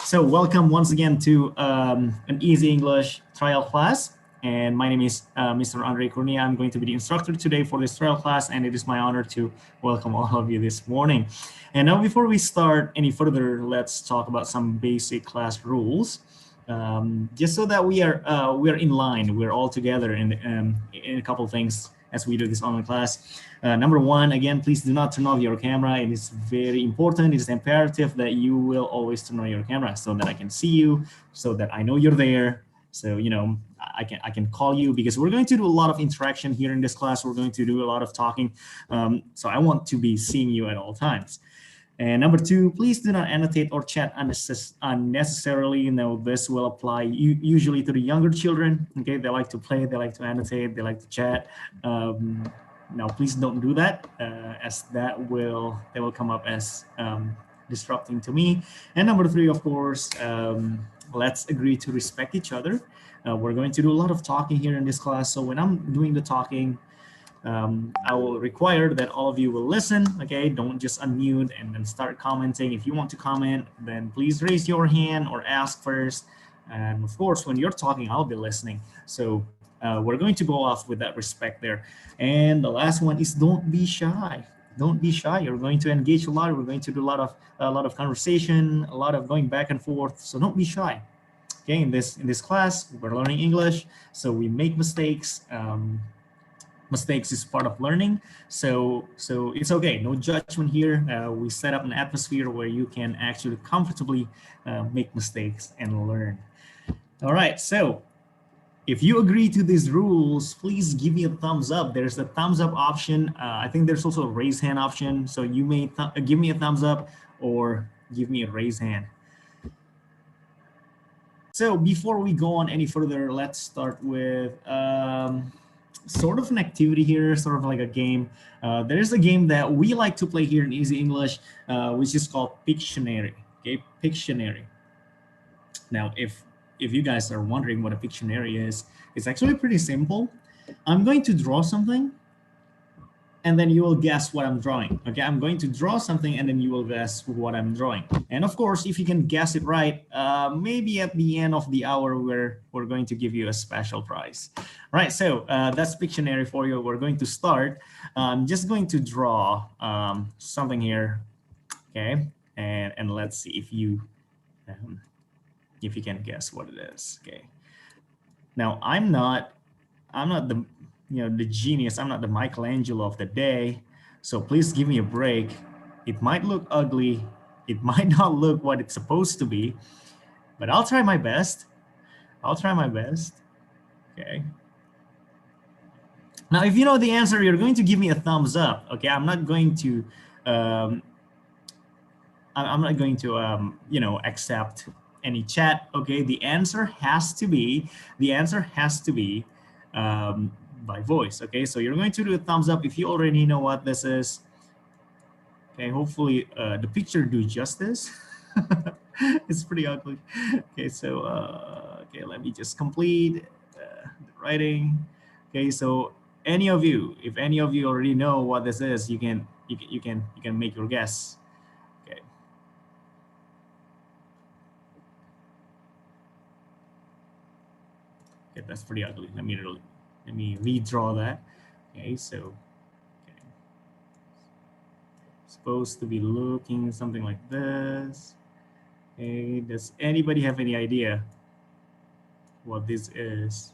So welcome once again to an easy English trial class. And my name is Mr. Andre Kurnia. I'm going to be the instructor today for this trial class, and it is my honor to welcome all of you this morning. And now before we start any further, let's talk about some basic class rules. Just so that we are in line, we're all together in a couple of things as we do this online class. Number one, again, please do not turn off your camera. It is very important. It is imperative that you will always turn on your camera so that I can see you, so that I know you're there. So, you know, I can call you because we're going to do a lot of interaction here in this class. We're going to do a lot of talking. So I want to be seeing you at all times. And number two, please do not annotate or chat unnecessarily. You know, this will apply usually to the younger children. Okay, they like to play, they like to annotate, they like to chat. Now, please don't do that, as that will come up as disrupting to me. And number three, of course, let's agree to respect each other. We're going to do a lot of talking here in this class. So when I'm doing the talking, I will require that all of you will listen, okay? Don't just unmute and then start commenting. If you want to comment, then please raise your hand or ask first. And of course, when you're talking, I'll be listening. So we're going to go off with that respect there. And the last one is don't be shy. Don't be shy. You're going to engage a lot. We're going to do a lot of conversation, a lot of going back and forth. So don't be shy. Okay, in this class, we're learning English, so we make mistakes. Mistakes is part of learning, so it's okay. No judgment here. We set up an atmosphere where you can actually comfortably make mistakes and learn. All right, so if you agree to these rules, please give me a thumbs up. There's a thumbs up option. I think there's also a raise hand option. So you may give me a thumbs up or give me a raise hand. So before we go on any further, let's start with sort of an activity here, sort of like a game. There's a game that we like to play here in Easy English, which is called Pictionary. Okay, Pictionary. Now, if you guys are wondering what a Pictionary is, it's actually pretty simple. I'm going to draw something, and then you will guess what I'm drawing. Okay, I'm going to draw something, and then you will guess what I'm drawing. And of course, if you can guess it right, maybe at the end of the hour, we're going to give you a special prize. All right, so that's Pictionary for you. We're going to start. I'm just going to draw something here, okay? And let's see if you can guess what it is. Okay. Now I'm not the the genius. I'm not the Michelangelo of the day. So please give me a break. It might look ugly. It might not look what it's supposed to be, but I'll try my best. I'll try my best. Okay. Now, if you know the answer, you're going to give me a thumbs up. Okay. I'm not going to accept any chat. Okay, the answer has to be by voice. Okay, so you're going to do a thumbs up if you already know what this is. Okay, hopefully the picture do justice. It's pretty ugly. Okay, so okay, let me just complete the writing. Okay, so if any of you already know what this is, you can make your guess. Okay, that's pretty ugly. Let me redraw that. Okay, so okay. Supposed to be looking something like this. Okay, does anybody have any idea what this is?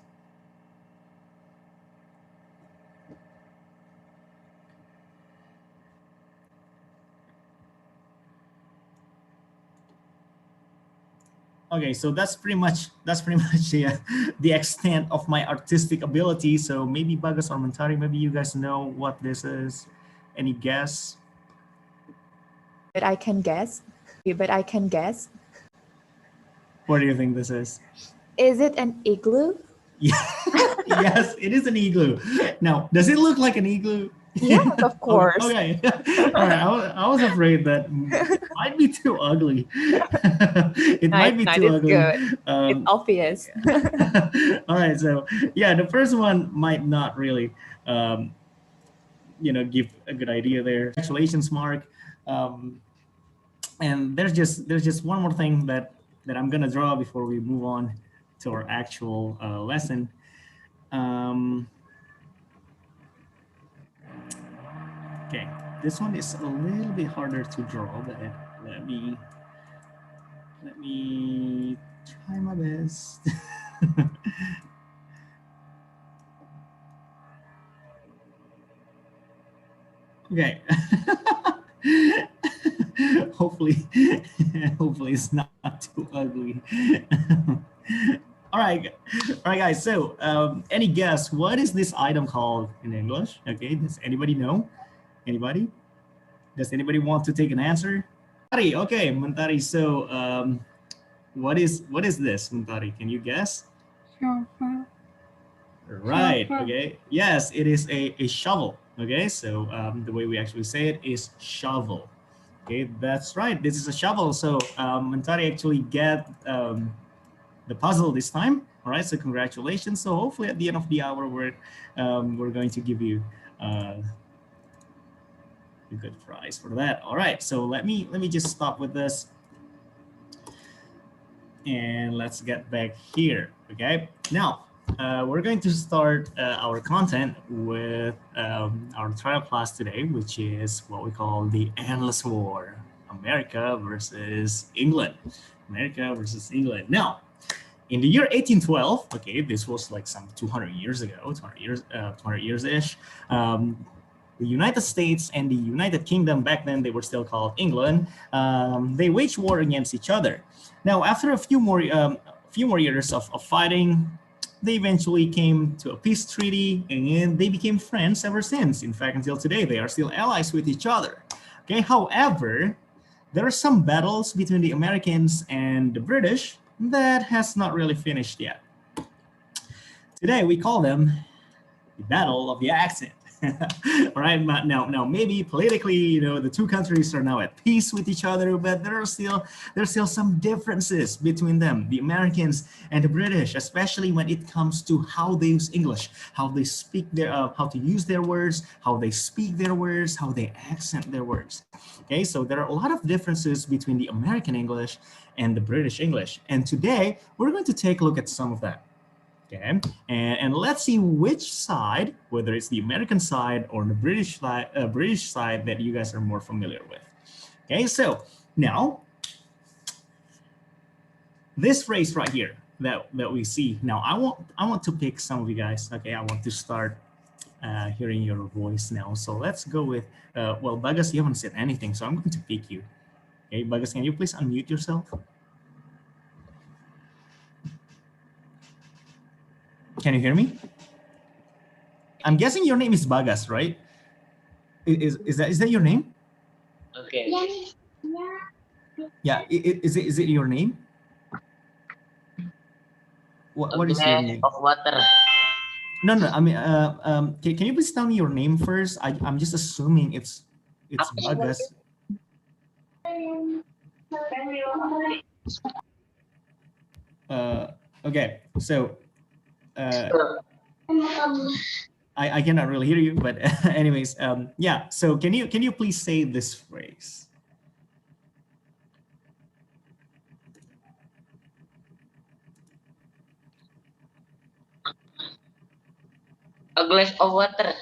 Okay, so that's pretty much the extent of my artistic ability. So maybe Bagas or Mentari, maybe you guys know what this is. Any guess? But I can guess. What do you think this is? Is it an igloo? Yeah. Yes, it is an igloo. Now, does it look like an igloo? Yes, of course. Okay. All right. I was afraid that it might be too ugly. It might be too ugly. Good. It's obvious. All right. So yeah, the first one might not really, give a good idea there. Congratulations, Mark. And there's just one more thing that that I'm gonna draw before we move on to our actual lesson. Okay, this one is a little bit harder to draw, but let me try my best. Okay. hopefully it's not too ugly. all right guys, so any guess what is this item called in English? Okay, does anybody know? Does anybody want to take an answer? Okay, Mentari. So what is this, Mentari? Can you guess? Shovel. Right. Shovel. Okay. Yes, it is a shovel. Okay. So the way we actually say it is shovel. Okay, that's right. This is a shovel. So Mentari actually get the puzzle this time. All right. So congratulations. So hopefully at the end of the hour we're going to give you a good prize for that. All right. So let me just stop with this. And let's get back here. Okay. Now we're going to start our content with our trial class today, which is what we call the endless war, America versus England. America versus England. Now, in the year 1812, okay, this was like some 200 years ago, 200 years-ish. The United States and the United Kingdom, back then they were still called England, they waged war against each other. Now, after a few more years of fighting, they eventually came to a peace treaty and they became friends ever since. In fact, until today, they are still allies with each other. Okay, however, there are some battles between the Americans and the British that has not really finished yet. Today, we call them the Battle of the Accent. All right, now maybe politically, the two countries are now at peace with each other, but there's still some differences between them, the Americans and the British, especially when it comes to how they use English, how they speak how to use their words, how they speak their words, how they accent their words. Okay, so there are a lot of differences between the American English and the British English, and today we're going to take a look at some of that. Okay, and let's see which side, whether it's the American side or the British side that you guys are more familiar with. Okay, so now this phrase right here that we see. Now I want to pick some of you guys. Okay, I want to start hearing your voice now. So let's go with well, Bagas, you haven't said anything, so I'm going to pick you. Okay, Bagas, can you please unmute yourself? Can you hear me? I'm guessing your name is Bagas, right? Is that your name? Okay. Yeah. Is it your name? What is your name? Of water. No. I mean, can you please tell me your name first? I'm just assuming it's Bagas. Okay. So. I cannot really hear you, but anyways, yeah. So can you please say this phrase? A glass of water.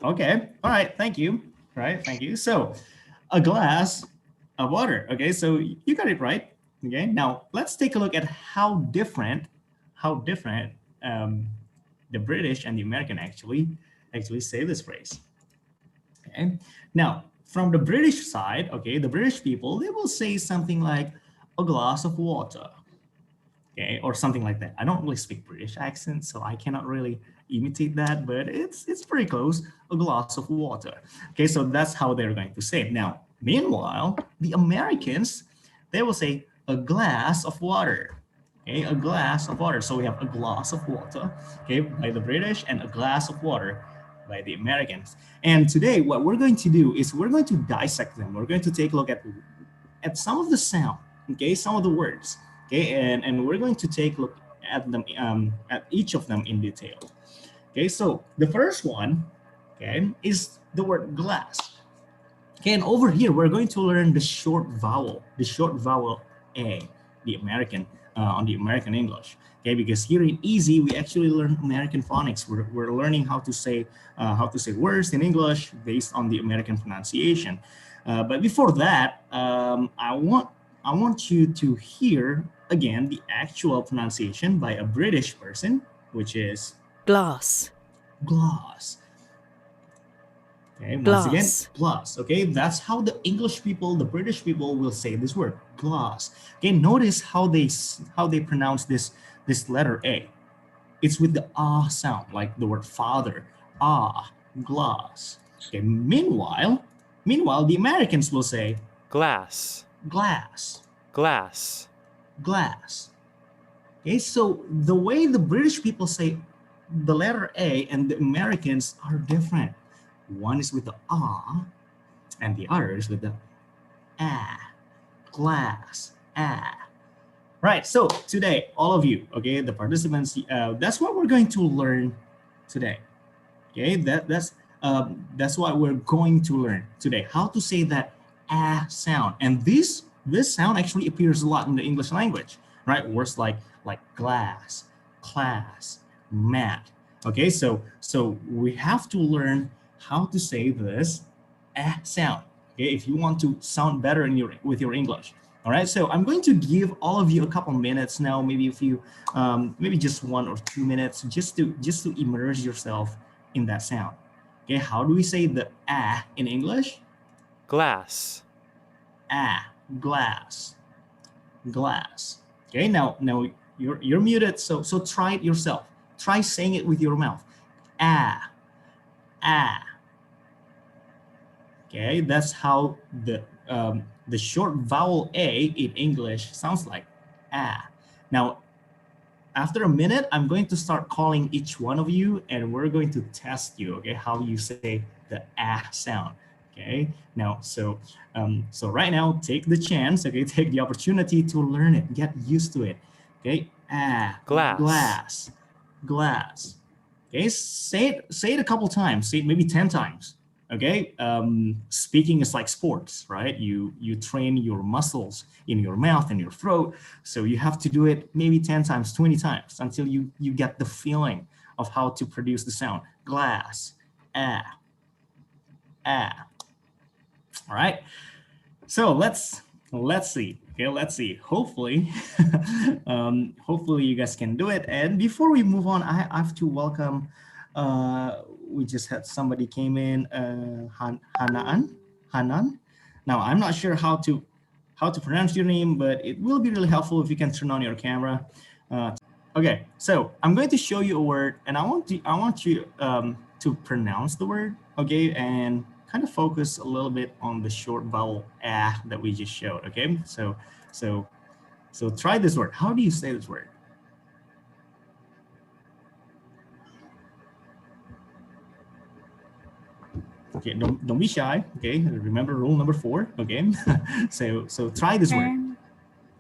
Okay. All right. Thank you. All right. Thank you. So, a glass of water. Okay. So you got it right. Okay. Now let's take a look at how different the British and the American actually say this phrase. Okay. Now, from the British side, okay, the British people, they will say something like a glass of water. Okay, or something like that. I don't really speak British accent, so I cannot really imitate that, but it's pretty close. A glass of water. Okay, so that's how they're going to say it. Now, meanwhile, the Americans, they will say a glass of water. Okay, a glass of water. So we have a glass of water, okay, by the British and a glass of water by the Americans. And today, what we're going to do is we're going to dissect them. We're going to take a look at some of the sound, okay, some of the words, okay, and we're going to take a look at them, at each of them in detail. Okay, so the first one, okay, is the word glass. Okay, and over here we're going to learn the short vowel A. the American English. Okay, because here in Easy we actually learn American phonics. We're learning how to say words in English based on the American pronunciation. But before that, I want you to hear again the actual pronunciation by a British person, which is glass. Glass. Okay, once Glass. again, glass. Okay, that's how the English people, the British people will say this word, glass. Okay, notice how they pronounce this letter A. It's with the ah sound, like the word father. Ah, glass. Okay, meanwhile, the Americans will say glass, glass, glass, glass. Okay, so the way the British people say the letter A and the Americans are different. One is with the ah, and the other is with the ah, glass, ah. Right, so today, all of you, okay, the participants, that's what we're going to learn today. Okay, that's what we're going to learn today, how to say that ah sound. And this sound actually appears a lot in the English language, right? Words like glass, class, mat. Okay, so we have to learn how to say this ah sound. Okay, if you want to sound better with your English. All right, so I'm going to give all of you a couple minutes now, maybe a few, maybe just 1 or 2 minutes, just to immerse yourself in that sound. Okay, how do we say the ah in English? glass, Ah, glass, glass. Okay, now you're muted, so try it yourself. Try saying it with your mouth. Ah, ah. Okay, that's how the short vowel A in English sounds like ah. Now, after a minute, I'm going to start calling each one of you, and we're going to test you, okay, how you say the ah sound. Okay, now, so right now, take the chance, okay, take the opportunity to learn it, get used to it. Okay, ah, glass, glass, glass. Okay, say it a couple times, say it maybe 10 times. Okay, speaking is like sports, right? You train your muscles in your mouth and your throat, so you have to do it maybe 10 times, 20 times until you get the feeling of how to produce the sound. Glass, ah, ah. All right, so let's see. Okay, let's see. Hopefully, hopefully you guys can do it. And before we move on, I have to welcome. We just had somebody came in, Hanan. Now I'm not sure how to pronounce your name, but it will be really helpful if you can turn on your camera. Okay, so I'm going to show you a word, and I want you to pronounce the word, okay, and kind of focus a little bit on the short vowel ah that we just showed. Okay, so try this word. How do you say this word? Okay, don't be shy. Okay, remember rule number 4. Okay, so try this word.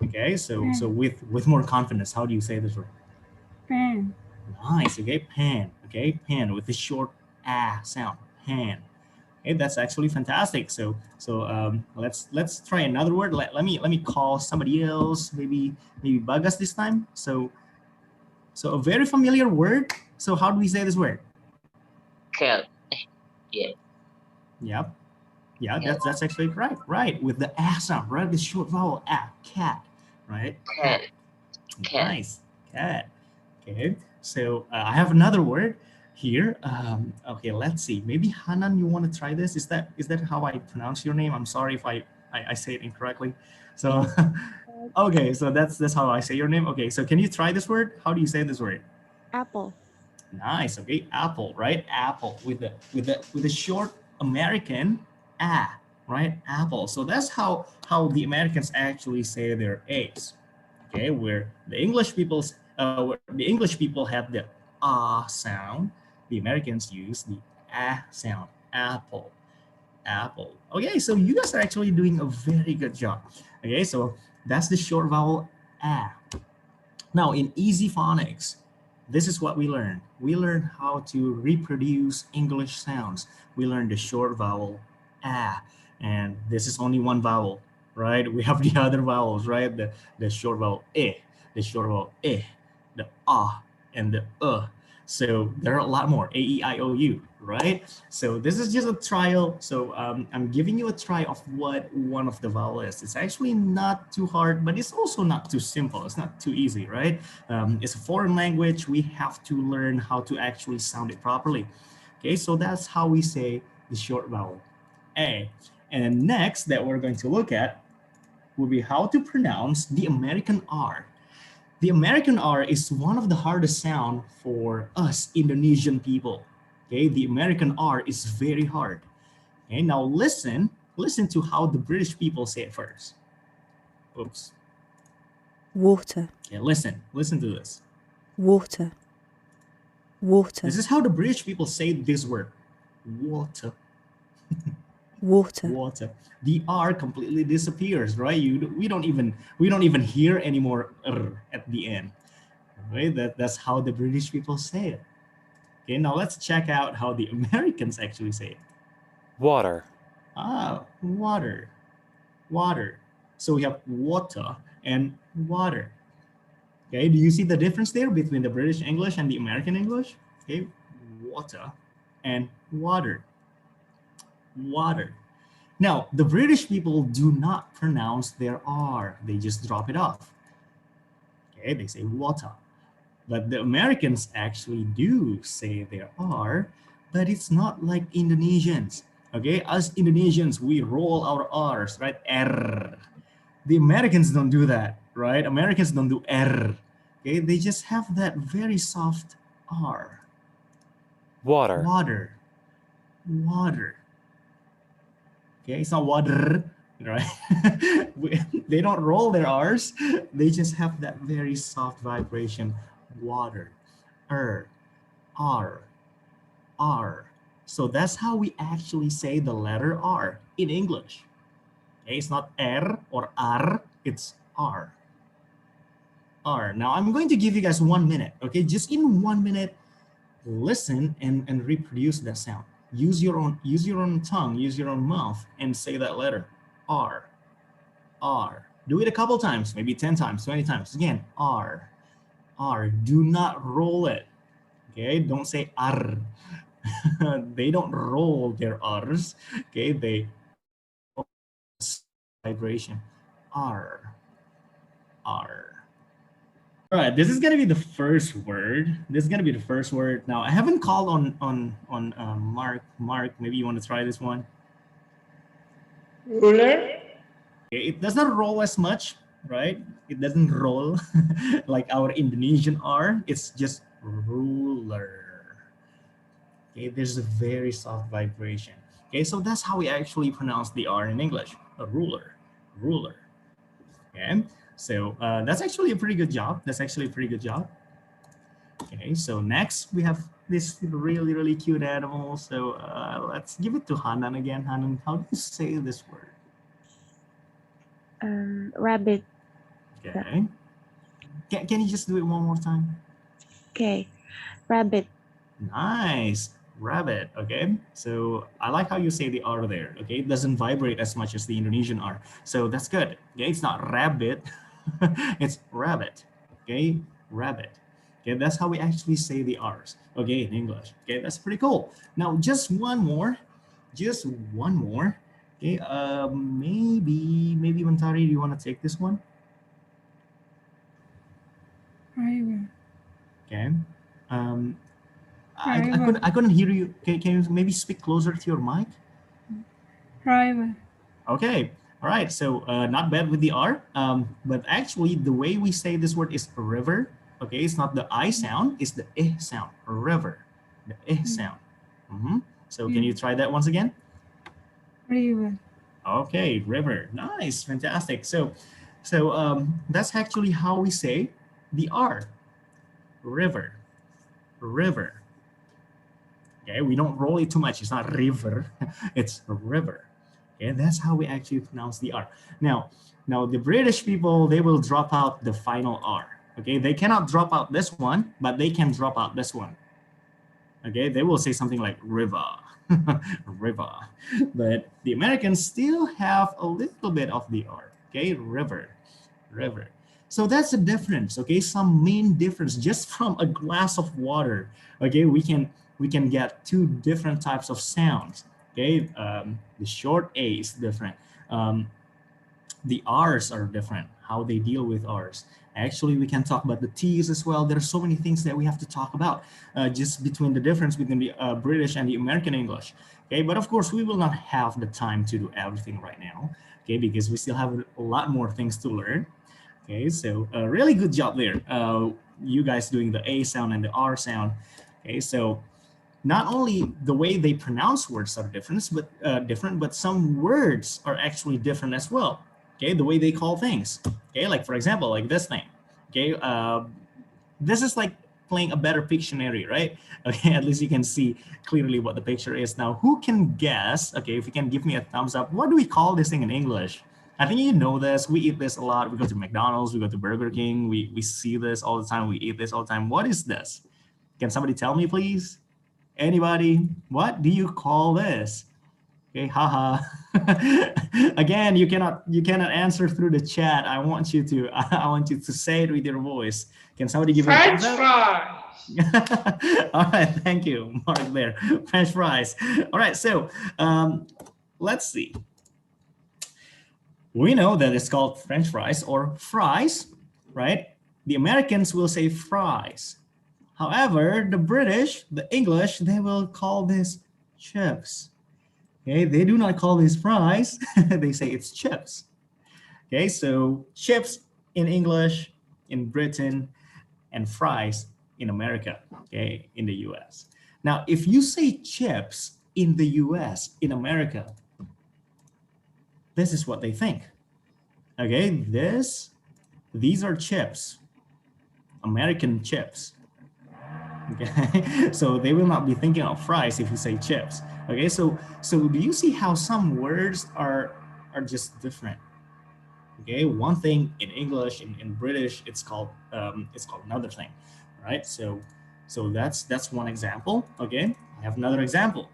Okay, so with more confidence, how do you say this word? Pen. Nice. Okay, pen. Okay, pen with the short ah sound. Pen. Okay, that's actually fantastic. So let's try another word. Let me call somebody else. Maybe Bagas this time. So a very familiar word. So how do we say this word? cat. Yeah. Yep. Yeah, that's actually correct. Right, with the ah sound, right? The short vowel ah, cat, right? Cat. Cat. Nice, cat. Okay, so I have another word here. Okay, let's see. Maybe Hanan, you want to try this? Is that how I pronounce your name? I'm sorry if I say it incorrectly. So, okay, so that's how I say your name. Okay, so can you try this word? How do you say this word? Apple. Nice. Okay, apple, right? Apple with the short American ah, right? Apple. So that's how the Americans actually say their A's. Okay, where the English people have the ah sound, the Americans use the ah sound. Apple, apple. Okay, so you guys are actually doing a very good job. Okay, so that's the short vowel ah. Now in easy phonics, this is what we learn. We learn how to reproduce English sounds. We learn the short vowel ah, and this is only one vowel. right? We have the other vowels, right? The short vowel the short vowel the and the So there are a lot more, A-E-I-O-U, right? So this is just a trial. So I'm giving you a try of what one of the vowels is. It's actually not too hard, but it's also not too simple. It's not too easy, right? It's a foreign language. We have to learn how to actually sound it properly. Okay, so that's how we say the short vowel A. And next that we're going to look at will be how to pronounce the American R. The American R is one of the hardest sound for us Indonesian people. Okay, the American R is very hard. Okay, now listen to how the British people say it first. Oops. Water, Okay, listen to this. water, water, This is how the British people say this word, water. water, Water. The R completely disappears, right? We don't even hear anymore at the end, right? That's how the British people say it. Okay, now let's check out how the Americans actually say it. water, Water, water. So we have water and water. Okay, do you see the difference there between the British English and the American English? Okay, water and water. Water. Now, the British people do not pronounce their R. They just drop it off. Okay, they say water. But the Americans actually do say their R, but it's not like Indonesians. Okay, us Indonesians, we roll our R's, right? R. The Americans don't do that, right? Americans don't do R. Okay, they just have that very soft R. water, Water. Water. Okay, it's not water, right? They don't roll their R's. They just have that very soft vibration. Water, R, R. So that's how we actually say the letter R in English. Okay, it's not R or R, it's R. R. Now I'm going to give you guys 1 minute. Okay, just in 1 minute, listen and reproduce that sound. Use your own tongue, use your own mouth, and say that letter. R. R. Do it a couple times, maybe 10 times, 20 times. Again, R. R. Do not roll it. Okay, don't say R. They don't roll their R's. Okay, they vibration. R. R. All right, this is gonna be the first word. Now, I haven't called on Mark. Maybe you want to try this one. Ruler. Okay, it does not roll as much, right? It doesn't roll like our Indonesian R. It's just ruler. Okay, there's a very soft vibration. Okay, so that's how we actually pronounce the R in English. A ruler. Okay. So that's actually a pretty good job. Okay, so next we have this really, really cute animal. So let's give it to Hanan again. Hanan, how do you say this word? Rabbit. Okay. Can you just do it one more time? Okay. Rabbit. Nice. Rabbit. Okay. So I like how you say the R there. Okay. It doesn't vibrate as much as the Indonesian R. So that's good. Okay. It's not rabbit. It's rabbit. Okay. Rabbit. Okay. That's how we actually say the R's. Okay. In English. Okay. That's pretty cool. Now, just one more. Okay. Maybe Mantari, do you want to take this one? River. Okay. I couldn't hear you. Can you maybe speak closer to your mic? River. Okay. All right. So not bad with the R. But actually, the way we say this word is river. Okay. It's not the I sound. It's the eh sound. River. The eh sound. So can you try that once again? River. Okay. River. Nice. Fantastic. So that's actually how we say the R. River. Okay, we don't roll it too much. It's not river, it's river. Okay, that's how we actually pronounce the R. Now the British people, they will drop out the final R. Okay, they cannot drop out this one, but they can drop out this one. Okay, they will say something like river. river. But the Americans still have a little bit of the R. Okay, river. So that's the difference. Okay, some main difference just from a glass of water. Okay, we can get two different types of sounds. Okay, the short A is different. The R's are different, how they deal with R's. Actually, we can talk about the T's as well. There are so many things that we have to talk about just between the difference between the British and the American English. Okay, but of course, we will not have the time to do everything right now. Okay, because we still have a lot more things to learn. Okay, so a really good job there. You guys doing the A sound and the R sound. Okay, so not only the way they pronounce words are different, but some words are actually different as well. Okay, the way they call things. Okay, like for example, like this thing. Okay, this is like playing a better Pictionary, right? Okay, at least you can see clearly what the picture is. Now, who can guess? Okay, if you can give me a thumbs up, what do we call this thing in English? I think you know this. We eat this a lot. We go to McDonald's, we go to Burger King. We see this all the time. We eat this all the time. What is this? Can somebody tell me, please? Anybody? What do you call this? Okay, haha. Again, you cannot answer through the chat. I want you to say it with your voice. Can somebody give me a thumbs up? French fries. All right, thank you, Mark there. French fries. All right, so let's see. We know that it's called French fries or fries, right? The Americans will say fries. However, the British, the English, they will call this chips. Okay, they do not call this fries. They say it's chips. Okay, so chips in English, in Britain, and fries in America, okay, in the US. Now, if you say chips in the US, in America, this is what they think. Okay, these are chips, American chips. Okay, so they will not be thinking of fries if you say chips. Okay, so do you see how some words are just different? Okay, one thing in English, in British, it's called another thing, right? So that's one example. Okay, I have another example.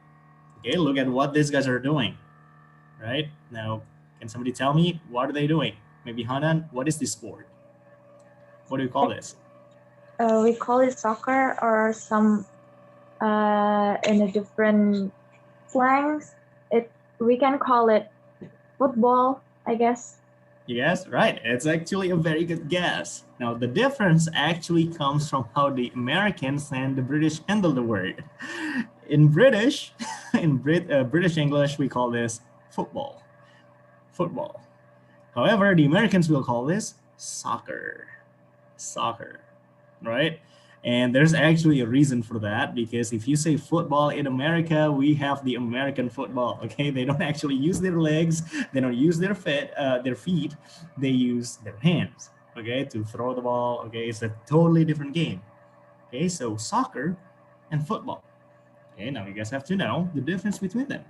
Okay, look at what these guys are doing. Right now, can somebody tell me what are they doing? Maybe Hanan, what is this sport? What do you call this? We call it soccer or some in a different slangs. We can call it football, I guess. Yes, right. It's actually a very good guess. Now, the difference actually comes from how the Americans and the British handle the word. In British, British English, we call this football. Football. However, the Americans will call this soccer. Soccer, right? And there's actually a reason for that, because if you say football in America, we have the American football. Okay, they don't actually use their legs, they don't use their feet, they use their hands. Okay, to throw the ball. Okay, it's a totally different game. Okay, so soccer and football. Okay, now you guys have to know the difference between them.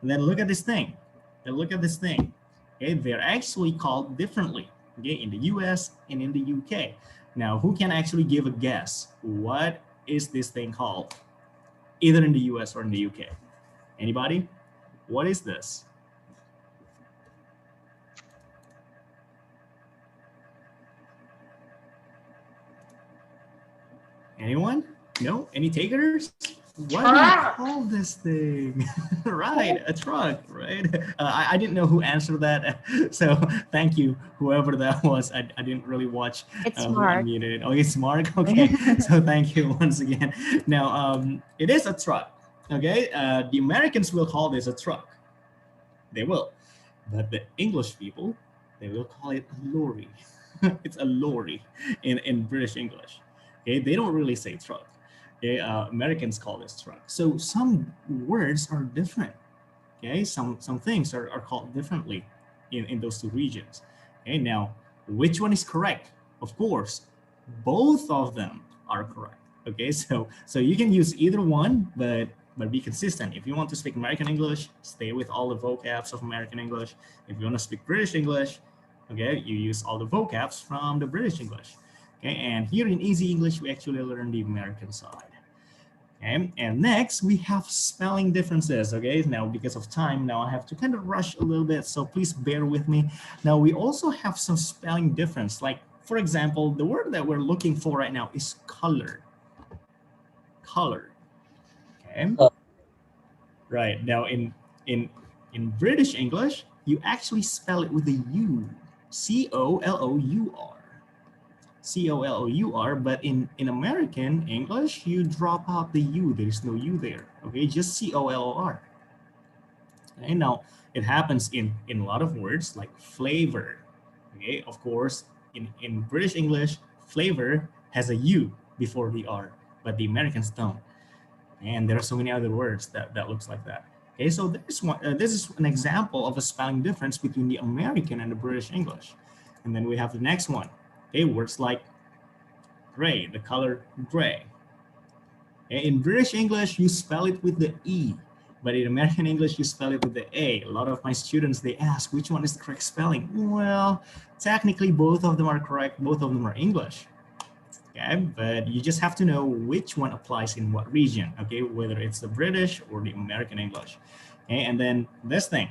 And then look at this thing. Then look at this thing. Okay, they're actually called differently. Okay, in the US and in the UK. Now, who can actually give a guess? What is this thing called? Either in the US or in the UK. Anybody? What is this? Anyone? No? Any takers? What do you call this thing? Right, a truck, right? I didn't know who answered that, so thank you, whoever that was. I didn't really watch. It's Mark. Oh, it's Mark. Okay, so thank you once again. Now, it is a truck. Okay, the Americans will call this a truck. They will, but the English people, they will call it a lorry. It's a lorry in British English. Okay, they don't really say truck. Okay, Americans call this truck. So some words are different. Okay, some things are called differently in those two regions. Okay, now which one is correct? Of course, both of them are correct. Okay, so you can use either one, but be consistent. If you want to speak American English, stay with all the vocabs of American English. If you want to speak British English, okay, you use all the vocabs from the British English. Okay, and here in Easy English, we actually learn the American side. Okay, and next we have spelling differences. Okay, now because of time, now I have to kind of rush a little bit, so please bear with me. Now we also have some spelling difference. Like, for example, the word that we're looking for right now is color. Color. Okay. Right, now in British English, you actually spell it with a U. C-O-L-O-U-R. C-O-L-O-U-R, but in American English, you drop out the U. There is no U there. Okay, just C-O-L-O-R. Okay, now it happens in a lot of words like flavor. Okay, of course, in British English, flavor has a U before the R, but the Americans don't. And there are so many other words that looks like that. Okay, so this is an example of a spelling difference between the American and the British English. And then we have the next one. Okay, words like gray, the color gray. Okay, in British English, you spell it with the E, but in American English, you spell it with the A. A lot of my students, they ask, which one is the correct spelling? Well, technically, both of them are correct. Both of them are English. Okay, but you just have to know which one applies in what region, okay, whether it's the British or the American English. Okay, and then this thing.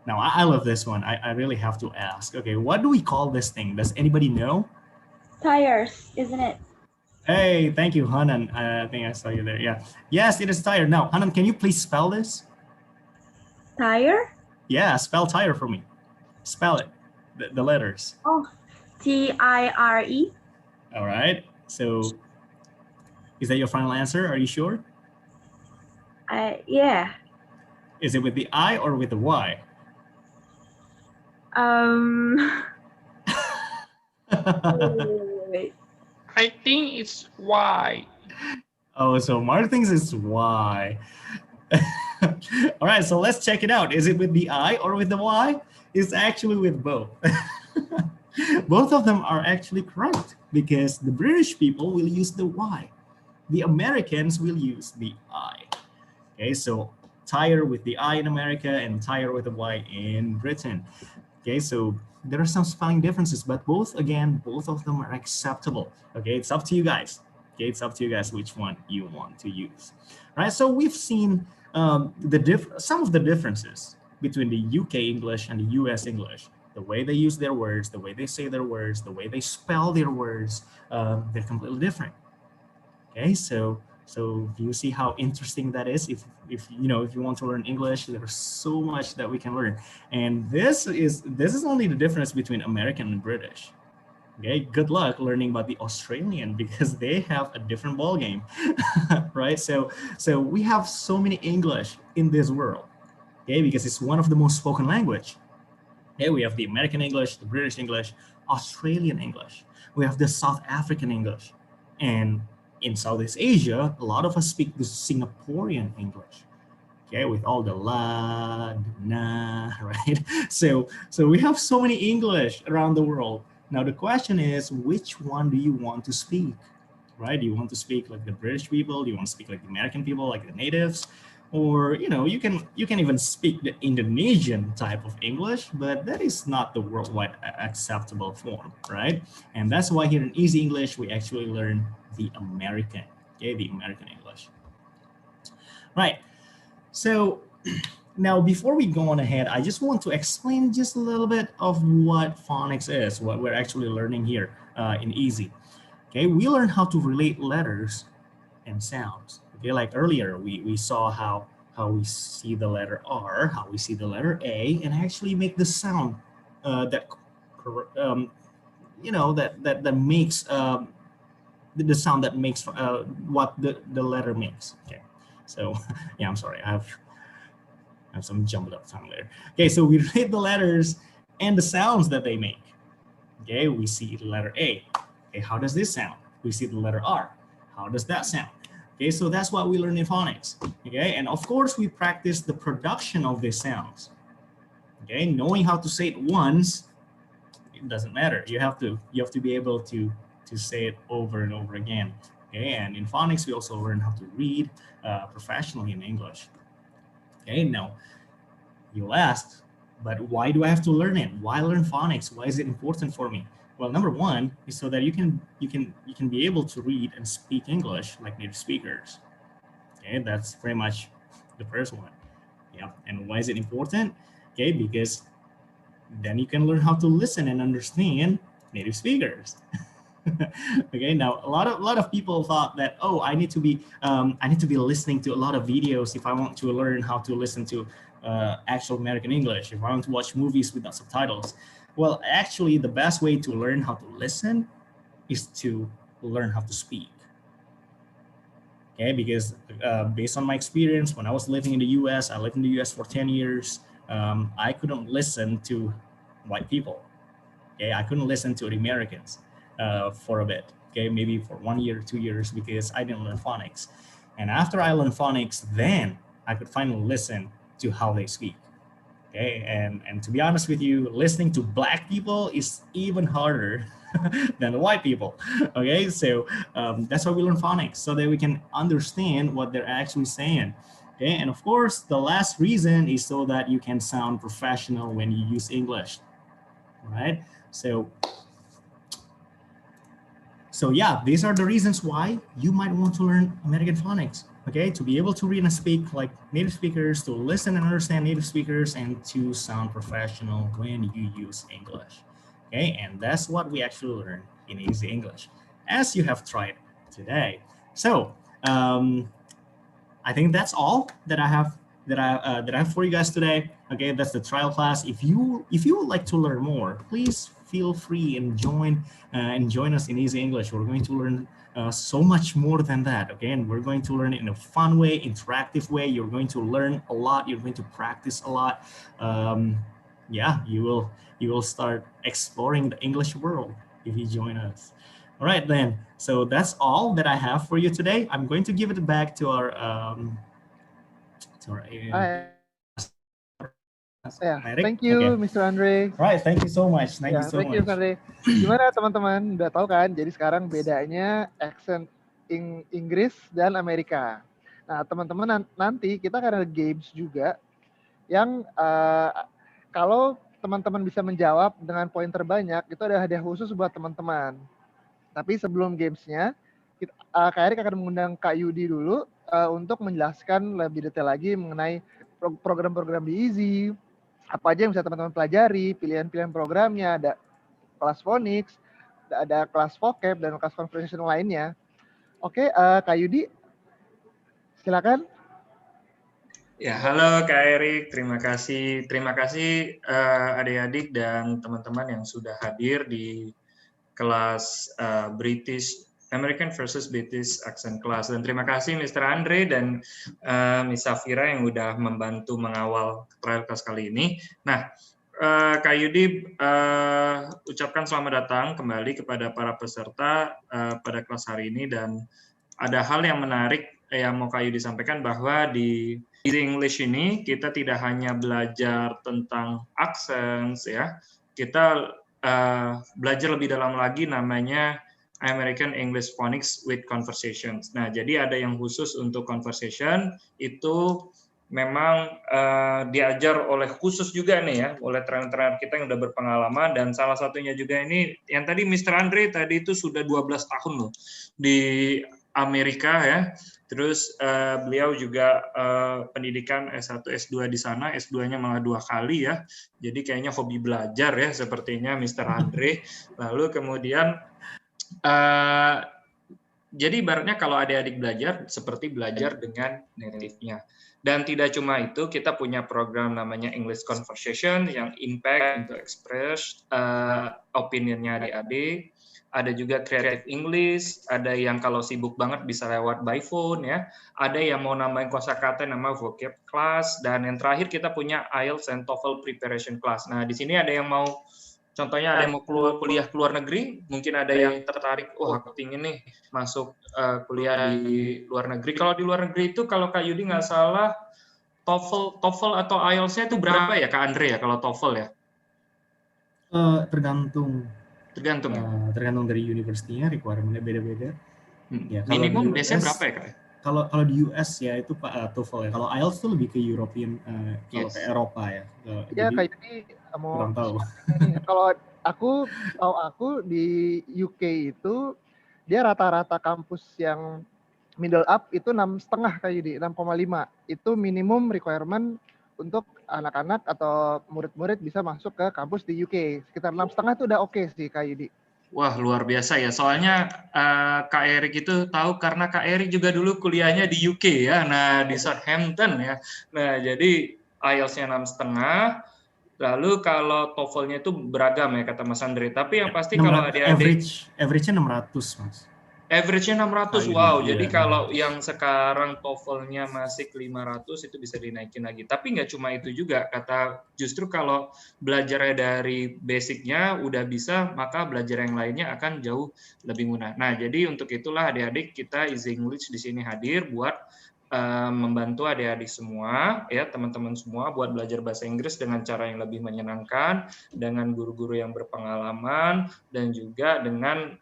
Now, I love this one. I really have to ask, okay, what do we call this thing? Does anybody know? Tires, isn't it? Hey, thank you, Hanan. I think I saw you there. Yeah. Yes, it is tire. Now, Hanan, can you please spell this? Tire? Yeah, spell tire for me. Spell it, the letters. Oh, T-I-R-E. All right. So, is that your final answer? Are you sure? Yeah. Is it with the I or with the Y? Wait. I think it's Y. Oh, so Mark thinks it's Y. All right, so let's check it out. Is it with the I or with the Y? It's actually with both. Both of them are actually correct because the British people will use the Y. The Americans will use the I. Okay, so tire with the I in America and tire with the Y in Britain. Okay, so there are some spelling differences, but both of them are acceptable. Okay, it's up to you guys. Okay, it's up to you guys which one you want to use. All right, so we've seen some of the differences between the UK English and the US English. The way they use their words, the way they say their words, the way they spell their words, they're completely different. Okay, so you see how interesting that is. If you want to learn English, there's so much that we can learn. And this is only the difference between American and British. Okay, good luck learning about the Australian because they have a different ball game, right? So we have so many English in this world. Okay, because it's one of the most spoken language. Okay, we have the American English, the British English, Australian English. We have the South African English, and in Southeast Asia, a lot of us speak the Singaporean English, okay, with all the la, the na, right? So we have so many English around the world. Now the question is, which one do you want to speak, right? Do you want to speak like the British people? Do you want to speak like the American people, like the natives? Or you can even speak the Indonesian type of English, but that is not the worldwide acceptable form, right? And that's why here in Easy English we actually learn the American, okay, the American English. Right. So now before we go on ahead, I just want to explain just a little bit of what phonics is, what we're actually learning here in Easy. Okay, we learn how to relate letters and sounds. Okay, like earlier, we saw how we see the letter R, how we see the letter A, and actually make the sound that makes the sound that makes what the letter makes. Okay, so yeah, I'm sorry, I have some jumbled up tongue there. Okay, so we read the letters and the sounds that they make. Okay, we see the letter A. Okay, how does this sound? We see the letter R. How does that sound? Okay, so that's what we learn in phonics. Okay, and of course we practice the production of these sounds. Okay, knowing how to say it once, it doesn't matter. You have to be able to say it over and over again. Okay, and in phonics we also learn how to read professionally in English. Okay, now you'll ask, but why do I have to learn it? Why learn phonics? Why is it important for me? Well, number one is so that you can be able to read and speak English like native speakers. Okay, that's pretty much the first one. Yeah, and why is it important? Okay, because then you can learn how to listen and understand native speakers. Okay, now a lot of people thought that, oh, I need to be listening to a lot of videos if I want to learn how to listen to actual American English, if I want to watch movies without subtitles. Well, actually, the best way to learn how to listen is to learn how to speak. Okay, because based on my experience, when I was living in the US, I lived in the US for 10 years, I couldn't listen to white people. Okay, I couldn't listen to the Americans for a bit. Okay, maybe for 1 year, 2 years, because I didn't learn phonics. And after I learned phonics, then I could finally listen to how they speak. Okay, and to be honest with you, listening to black people is even harder than the white people. Okay, so that's why we learn phonics, so that we can understand what they're actually saying. Okay, and of course, the last reason is so that you can sound professional when you use English. Right? So yeah, these are the reasons why you might want to learn American phonics. Okay, to be able to read and speak like native speakers, to listen and understand native speakers, and to sound professional when you use English. Okay, and that's what we actually learn in Easy English, as you have tried today. So I think that's all that I have for you guys today. Okay, that's the trial class. If you would like to learn more, please feel free and join us in Easy English. We're going to learn so much more than that. Okay, and we're going to learn it in a fun way, interactive way. You're going to learn a lot. You're going to practice a lot. Yeah, you will start exploring the English world if you join us. All right, then. So that's all that I have for you today. I'm going to give it back to our thank you, Mr. Andre. Right, thank you so much. Thank you so Thank you, much. Mr. Andre. Gimana teman-teman? Udah tahu kan? Jadi sekarang bedanya aksen Inggris dan Amerika. Nah, teman-teman nanti kita akan ada games juga yang kalau teman-teman bisa menjawab dengan poin terbanyak, itu ada hadiah khusus buat teman-teman. Tapi sebelum gamesnya, Kak Erik akan mengundang Kak Yudi dulu untuk menjelaskan lebih detail lagi mengenai program-program di Easy, apa aja yang bisa teman-teman pelajari, pilihan-pilihan programnya, ada kelas Phonics, ada kelas vocab, dan kelas conversation lainnya. Oke, Kak Yudi, silakan. Ya, halo Kak Erik, terima kasih adik-adik dan teman-teman yang sudah hadir di kelas American versus British accent class, dan terima kasih Mr. Andre dan Miss Safira yang udah membantu mengawal trial class kali ini. Nah, Kak Yudi ucapkan selamat datang kembali kepada para peserta pada kelas hari ini, dan ada hal yang menarik yang mau Kak Yudi sampaikan, bahwa di Easy English ini kita tidak hanya belajar tentang accents ya, kita belajar lebih dalam lagi namanya American English Phonics with Conversations. Nah, jadi ada yang khusus untuk conversation, itu memang diajar oleh khusus juga nih ya, oleh trainer-trainer kita yang udah berpengalaman, dan salah satunya juga ini yang tadi Mr. Andre tadi itu sudah 12 tahun loh di Amerika ya. Terus beliau juga pendidikan S1, S2 di sana, S2-nya malah 2 kali ya. Jadi kayaknya hobi belajar ya sepertinya Mr. Andre. Lalu kemudian jadi ibaratnya kalau adik-adik belajar seperti belajar dengan native-nya. Dan tidak cuma itu, kita punya program namanya English Conversation yang impact untuk express opinion-nya adik-adik. Ada juga Creative English, ada yang kalau sibuk banget bisa lewat by phone ya. Ada yang mau nambahin kosakata nama vocab class, dan yang terakhir kita punya IELTS and TOEFL preparation class. Nah, di sini ada yang mau, contohnya ada yang mau kuliah ke luar negeri, mungkin ada yang tertarik, aku ingin nih masuk kuliah di luar negeri. Kalau di luar negeri itu kalau Kak Yudi nggak salah TOEFL atau IELTS-nya itu berapa ya Kak Andre ya kalau TOEFL ya? Tergantung ya? Tergantung dari universitinya, requirement-nya beda-beda. Ya, minimum biasanya berapa ya Kak? Kalau di US ya itu TOEFL ya. Kalau IELTS itu lebih ke European, kalau ke Eropa ya. Ya, kayak ini mau tahu. Kalau aku di UK itu dia rata-rata kampus yang Middle up itu 6,5 Kak Yudi, 6,5. Itu minimum requirement untuk anak-anak atau murid-murid bisa masuk ke kampus di UK. Sekitar 6,5 itu udah oke sih Kak Yudi. Wah, luar biasa ya. Soalnya Kak Erik itu tahu karena Kak Erik juga dulu kuliahnya di UK ya. Nah, di Southampton ya. Nah, jadi IELTS-nya 6,5. Lalu kalau TOEFL-nya itu beragam ya kata Mas Andre. Tapi yang pasti kalau adik-adik average-nya 600, Mas. Average-nya 600, IELTS, wow. iya. Jadi kalau yang sekarang TOEFL-nya masih 500 itu bisa dinaikin lagi. Tapi nggak cuma itu juga, justru kalau belajarnya dari basic-nya udah bisa, maka belajar yang lainnya akan jauh lebih mudah. Nah, jadi untuk itulah adik-adik kita Easy English di sini hadir buat membantu adik-adik semua, ya teman-teman semua buat belajar bahasa Inggris dengan cara yang lebih menyenangkan, dengan guru-guru yang berpengalaman, dan juga dengan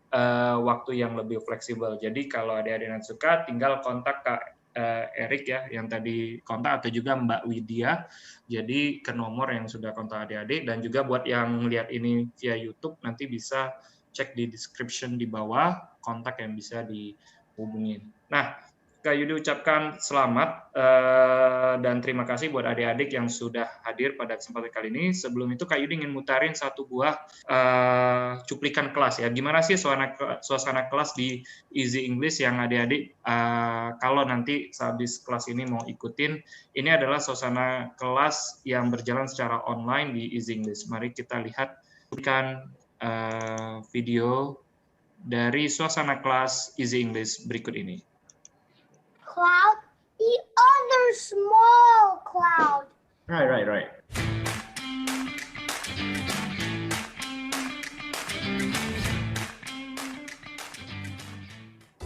waktu yang lebih fleksibel. Jadi kalau adik-adik nanti suka, tinggal kontak Kak Erik ya, yang tadi kontak, atau juga Mbak Widya. Jadi ke nomor yang sudah kontak adik-adik, dan juga buat yang lihat ini via YouTube, nanti bisa cek di description di bawah, kontak yang bisa dihubungin. Nah, Kak Yudi ucapkan selamat dan terima kasih buat adik-adik yang sudah hadir pada kesempatan kali ini. Sebelum itu Kak Yudi ingin mutarin satu buah cuplikan kelas ya. Gimana sih suasana kelas di Easy English yang adik-adik kalau nanti sehabis kelas ini mau ikutin. Ini adalah suasana kelas yang berjalan secara online di Easy English. Mari kita lihat cuplikan video dari suasana kelas Easy English berikut ini. Cloud, the other small cloud. Right.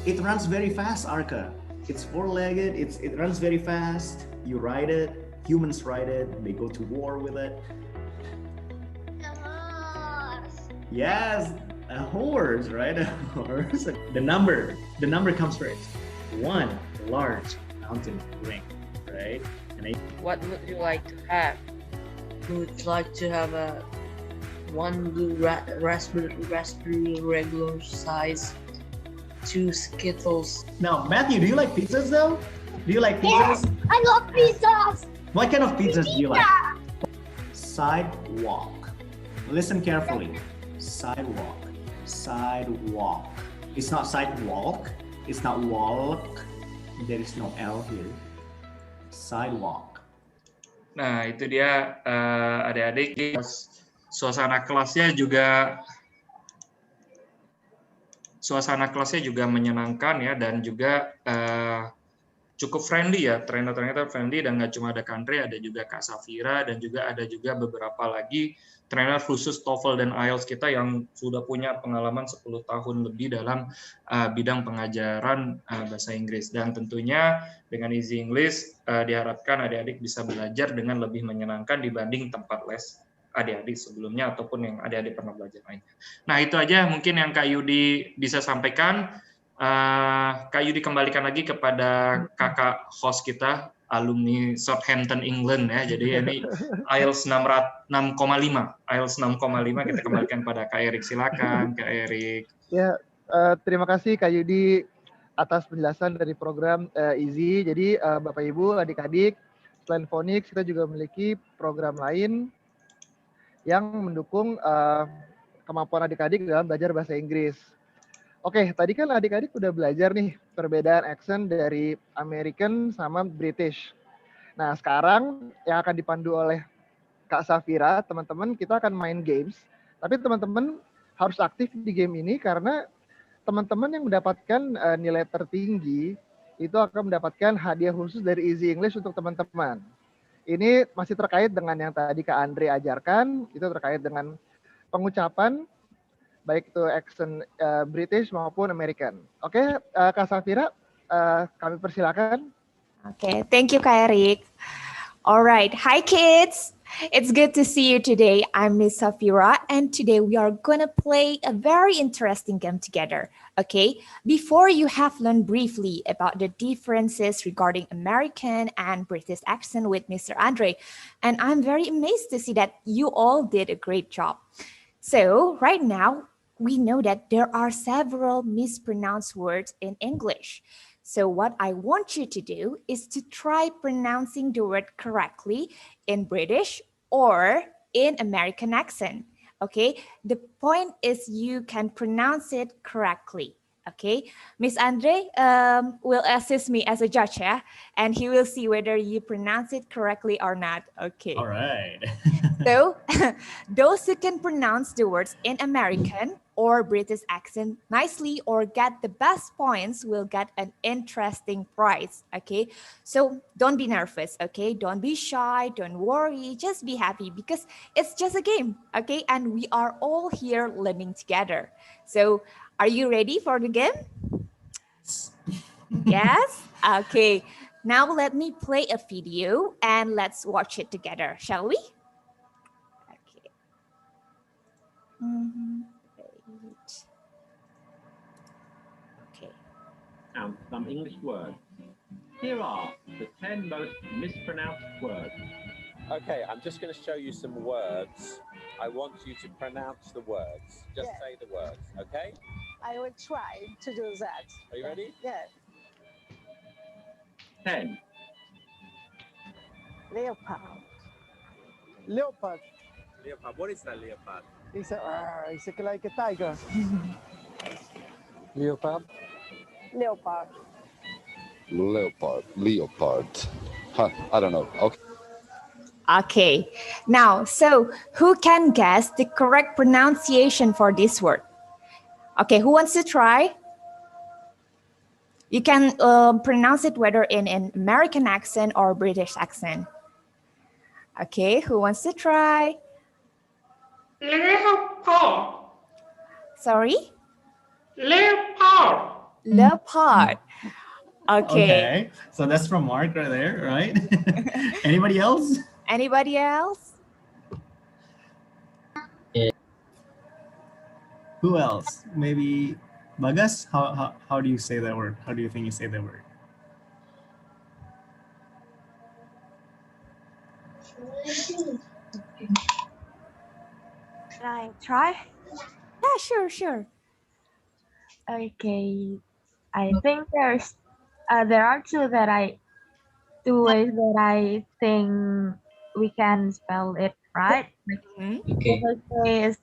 It runs very fast, Arca. It's four-legged, it runs very fast. You ride it, humans ride it, they go to war with it. The horse. Yes, a horse, right? A horse. The number comes first. 1, large mountain ring, right? And what would you like to have? Would you like to have one blue raspberry regular size, 2 Skittles? Now, Matthew, do you like pizzas though? Do you like Yes, pizzas? I love pizzas. What kind of pizzas do you like? Sidewalk. Listen carefully. Sidewalk. It's not sidewalk. It's not walk. There is no L here. Sidewalk. Nah, itu dia adik-adik. Suasana kelasnya juga menyenangkan ya, dan juga cukup friendly ya. Trainer-trainer friendly, dan nggak cuma ada Kandre, ada juga Kak Safira, dan juga ada beberapa lagi trainer khusus TOEFL dan IELTS kita yang sudah punya pengalaman 10 tahun lebih dalam bidang pengajaran bahasa Inggris. Dan tentunya dengan Easy English diharapkan adik-adik bisa belajar dengan lebih menyenangkan dibanding tempat les adik-adik sebelumnya ataupun yang adik-adik pernah belajar lainnya. Nah, itu aja mungkin yang Kak Yudi bisa sampaikan. Kak Yudi kembalikan lagi kepada kakak host kita, alumni Southampton, England ya. Jadi ini IELTS 6,5. IELTS 6,5 kita kembalikan pada Kak Erik. Silakan Kak Erik. Ya, terima kasih Kak Yudi atas penjelasan dari program Easy. Jadi Bapak Ibu, adik-adik, selain Phonics kita juga memiliki program lain yang mendukung kemampuan adik-adik dalam belajar bahasa Inggris. Oke, tadi kan adik-adik udah belajar nih perbedaan aksen dari American sama British. Nah, sekarang yang akan dipandu oleh Kak Safira, teman-teman kita akan main games. Tapi teman-teman harus aktif di game ini karena teman-teman yang mendapatkan nilai tertinggi itu akan mendapatkan hadiah khusus dari Easy English untuk teman-teman. Ini masih terkait dengan yang tadi Kak Andre ajarkan, itu terkait dengan pengucapan, baik itu aksen British maupun American. Oke, Kak Safira, kami persilakan. Okay, thank you, Kak Erik. All right, hi kids. It's good to see you today. I'm Miss Safira, and today we are gonna play a very interesting game together. Okay, before you have learned briefly about the differences regarding American and British accent with Mr. Andre, and I'm very amazed to see that you all did a great job. So right now, we know that there are several mispronounced words in English. So what I want you to do is to try pronouncing the word correctly in British or in American accent. Okay, the point is you can pronounce it correctly. Okay, Miss Andre will assist me as a judge, yeah, and he will see whether you pronounce it correctly or not. Okay. All right. So those who can pronounce the words in American or British accent nicely or get the best points will get an interesting prize. Okay, so don't be nervous. Okay, don't be shy, don't worry, just be happy because it's just a game. Okay, and we are all here learning together. So are you ready for the game? Yes? Okay. Now let me play a video and let's watch it together, shall we? Okay. Great. Okay. And some English words. Here are the 10 most mispronounced words. Okay, I'm just going to show you some words. I want you to pronounce the words. Just say the words, okay? I will try to do that. Are you ready? Yeah. 10. Leopard. Leopard. Leopard. What is that leopard? It's like a tiger. Leopard. Leopard. Leopard. Huh, I don't know. Okay. Okay. Now, so who can guess the correct pronunciation for this word? Okay, who wants to try? You can pronounce it whether in an American accent or British accent. Okay, who wants to try? Leopard. Sorry? Leopard. Leopard. Okay. So that's from Mark right there, right? Anybody else? Anybody else? Who else? Maybe Bagas? How do you say that word? How do you think you say that word? Can I try? Yeah, sure. Okay. I think there are two ways that I think we can spell it right. The first way is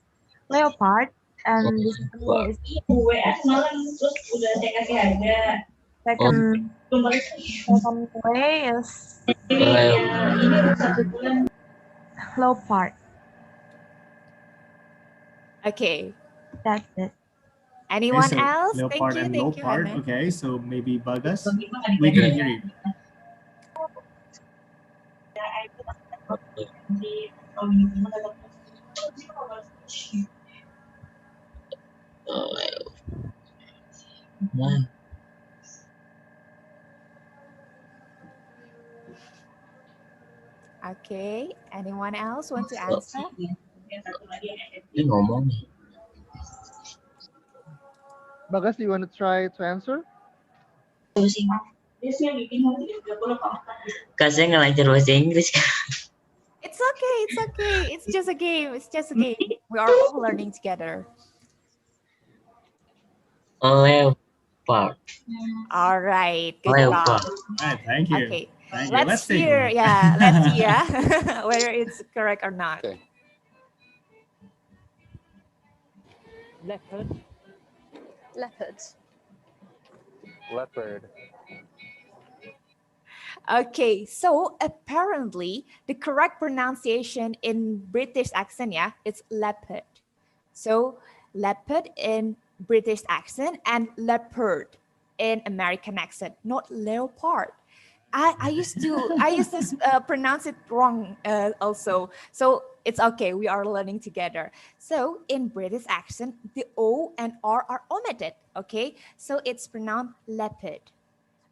leopard and the second way is second way is leopard. Okay. That's it. Anyone so else? Leopard and Thank you, leopard. Hannah. Okay, so maybe Bagas. We can hear you. Okay. Anyone else want to answer? Bagas, do you want to try to answer? Kak, saya nggak lancar bahasa Inggris. It's okay. It's just a game. We are all learning together. Leopard. All right. Good Leopard. job. All right, thank you. Okay. Thank you. Let's take hear. one. Yeah. Let's see. Yeah. Whether it's correct or not. Okay. Leopard. Leopard. Leopard. Okay, so apparently the correct pronunciation in British accent, yeah, it's leopard. So leopard in British accent and leopard in American accent, not leopard. I used to pronounce it wrong also. So it's okay. We are learning together. So in British accent, the O and R are omitted. Okay, so it's pronounced leopard.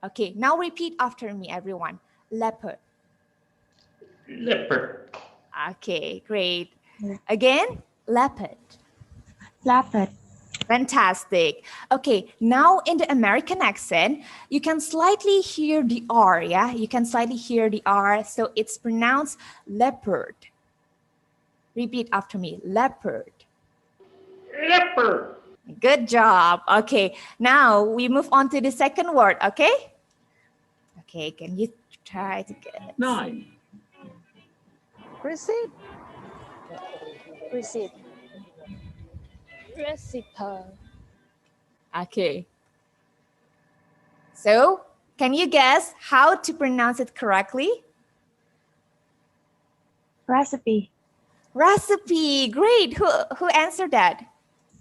Okay, now repeat after me, everyone. Leopard. Leopard. Okay, great. Again, leopard. Leopard. Fantastic. Okay, now in the American accent, you can slightly hear the R, yeah? You can slightly hear the R, so it's pronounced leopard. Repeat after me, leopard. Leopard. Good job. Okay, now we move on to the second word, okay? Okay, can you try to get 9. Receipt. Receipt. Recipe. Okay. So, can you guess how to pronounce it correctly? Recipe. Recipe. Great. Who answered that?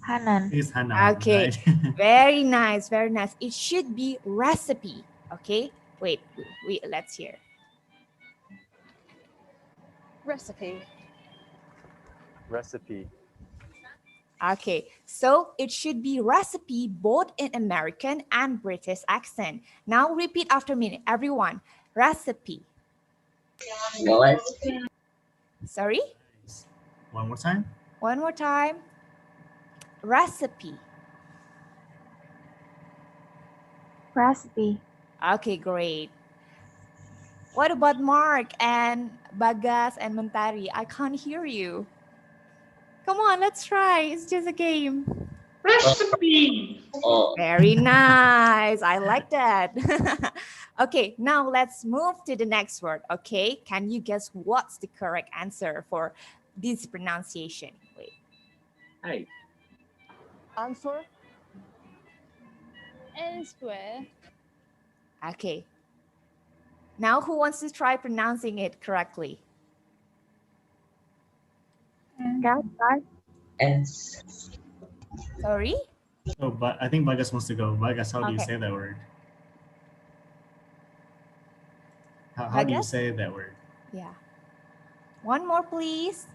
Hanan. It's Hannah. Okay. Right? Very nice. Very nice. It should be recipe. Okay. Wait. Let's hear. Recipe. Recipe. Okay, so it should be recipe both in American and British accent. Now repeat after me, everyone. Recipe. What? Sorry? One more time. One more time. Recipe. Recipe. Okay, great. What about Mark and Bagas and Mentari? I can't hear you. Come on, let's try. It's just a game. Recipe. Oh, Very nice. I like that. Okay, now let's move to the next word. Okay, can you guess what's the correct answer for this pronunciation? Wait. 8. Answer. Elsewhere. Okay. Now who wants to try pronouncing it correctly? and Sorry? Oh, but I think Bagas wants to go. Bagas, how do you Okay. say that word? How do you Bagas? say that word? Yeah. One more, please.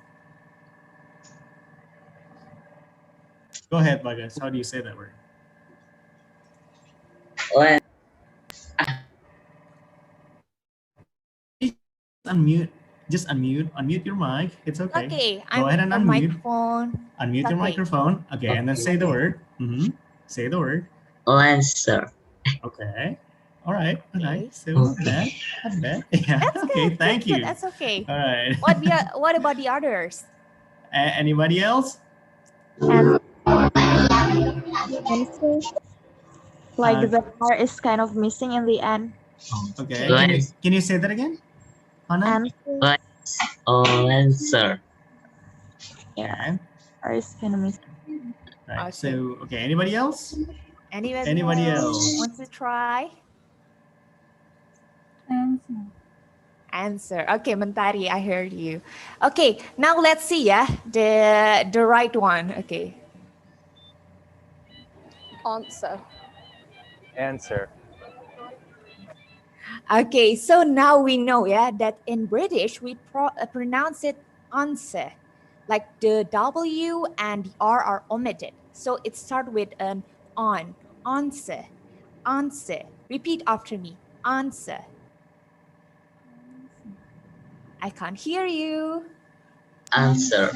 Go ahead, Bagas. How do you say that word? when Unmute. Just unmute. Unmute your mic. It's okay. Okay, Go ahead and your unmute. microphone. Unmute your Okay. microphone. Okay, and then say the word. Say the word. answer. Okay. All right. All right. Okay. So not bad. Not bad. Yeah. That's Okay. good. Thank Good, you. That's okay. All right. What about the others? Anybody else? And like Uh, the R is kind of missing in the end. Okay. When- Can you say that again, Hannah? And answer. Yeah. R is kind of missing. Right. Okay. So okay. Anybody else? Anybody else? wants to try? Answer. Okay, Mentari, I heard you. Okay, now let's see, yeah, the right one. Okay. Answer. Answer. Okay, so now we know, yeah, that in British we pronounce it answer, like the W and the R are omitted. So it starts with an answer, answer. Repeat after me, answer. I can't hear you. Answer.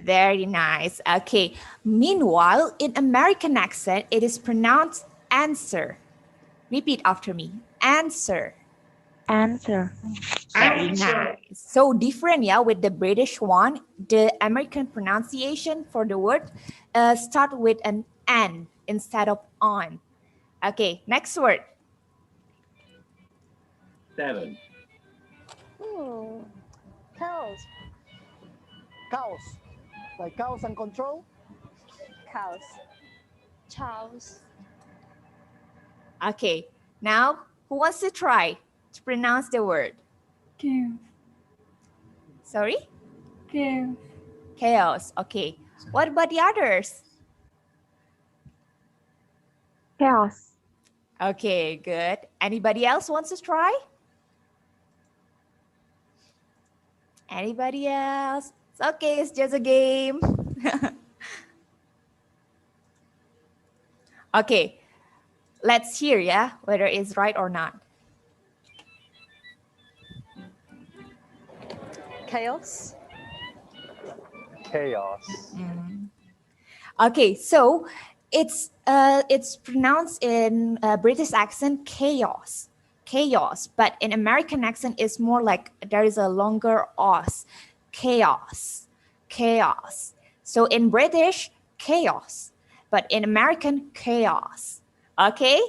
Very nice. Okay. Meanwhile, in American accent, it is pronounced answer. Repeat after me. Answer. Answer. Very nice. So different, yeah, with the British one. The American pronunciation for the word start with an N instead of on. Okay, next word. 7. Cows. Chaos. Like chaos and control. Cows. Charles. Okay, now who wants to try to pronounce the word? Chaos. Sorry? Chaos. Chaos. Okay. What about the others? Chaos. Okay, good. Anybody else wants to try? Anybody else? It's okay, it's just a game. Okay, let's hear, yeah, whether it's right or not. Chaos. Chaos. Okay, so it's pronounced in British accent chaos, chaos, but in American accent it's more like there is a longer os, chaos, chaos. So in British, chaos. but in American, chaos. Okay?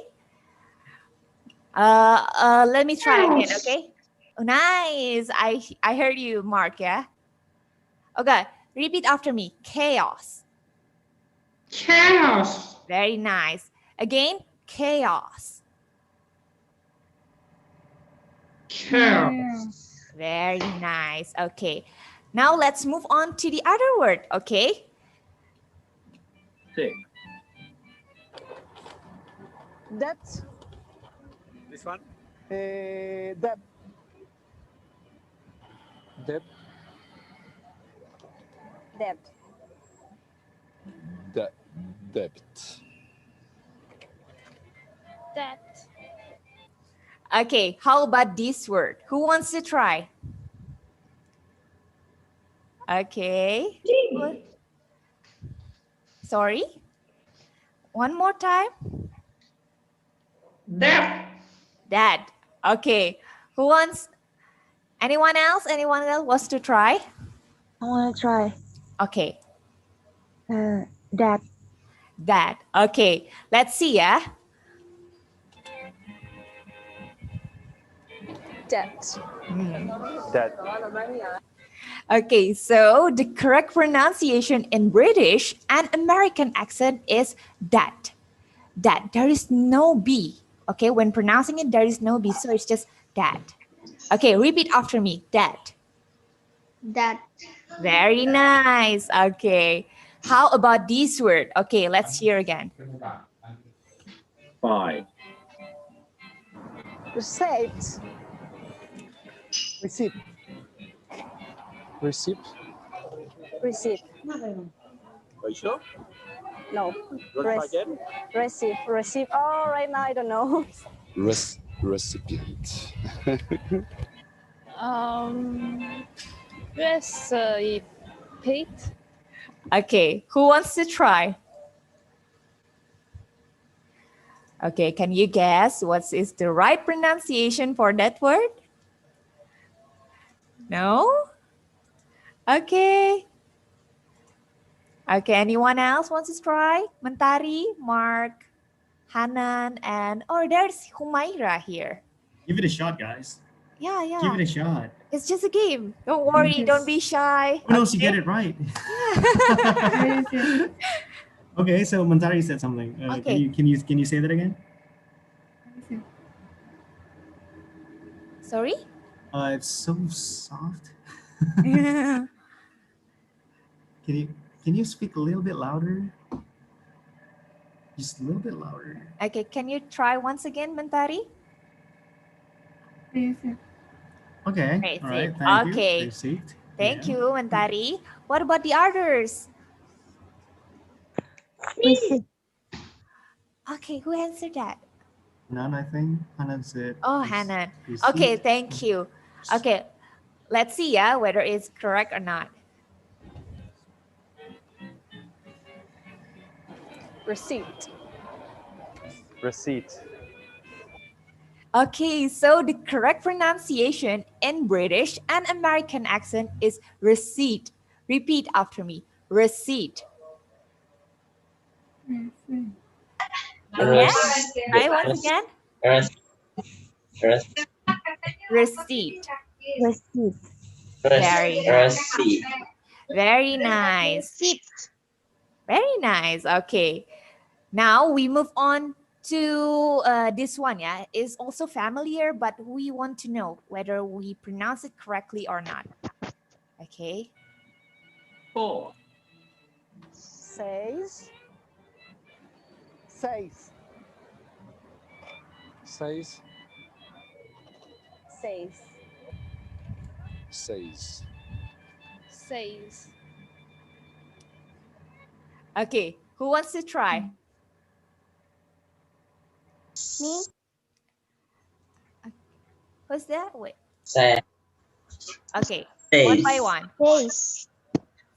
Let me try again, okay? Oh, nice. I heard you, Mark, yeah? Okay, repeat after me. Chaos. Chaos. Very nice. Again, chaos. Chaos. Very nice. Okay. Now let's move on to the other word, okay? Sick. Debt. This one? Debt. Debt. Debt. Debt. That. Okay, how about this word? Who wants to try? Okay. Sorry? One more time? That. That. Okay. Who wants? Anyone else? Anyone else wants to try? I want to try. Okay. That. That. Okay. Let's see, yeah? Debt. Debt. Okay, so the correct pronunciation in British and American accent is that. That. There is no B. Okay, when pronouncing it, there is no B, so it's just that. Okay, repeat after me. That. That. Very nice. Okay. How about this word? Okay, let's hear again. Buy. Receipt. Receipt. Receipt. Receipt. Are you sure? No. You want to try again? Receive. Receive. Oh, right now I don't know. Recipient. Receipt. Okay, who wants to try? Okay, can you guess what is the right pronunciation for that word? No? Okay. Okay, anyone else wants to try? Mentari, Mark, Hanan, and there's Humaira here. Give it a shot, guys. Yeah. Give it a shot. It's just a game. Don't worry, don't be shy. Who knows you get it right? Okay, so Mentari said something. Okay. Can you say that again? Sorry? It's so soft. Can you speak a little bit louder? Just a little bit louder. Okay, can you try once again, Mentari? Okay. Receipt. All right. Thank Okay. you. Receipt. Thank you, Mentari. What about the others? Receipt. Okay, who answered that? None, I think. Hanan said. Oh, Hanan. receipt. Okay, thank you. Okay, let's see, whether it's correct or not. Receipt. Receipt. Okay, so the correct pronunciation in British and American accent is receipt. Repeat after me. Receipt. Again? Try once again. Receipt. Receipt. Very nice. Receipt. Very nice. Very nice. Okay. Now we move on to this one. Yeah, is also familiar, but we want to know whether we pronounce it correctly or not. Okay. 4. Says. Says. Says. Says. Says. Says. Okay. Who wants to try? Me? Who's that? Wait. Say. Okay. Says. One by one. Says.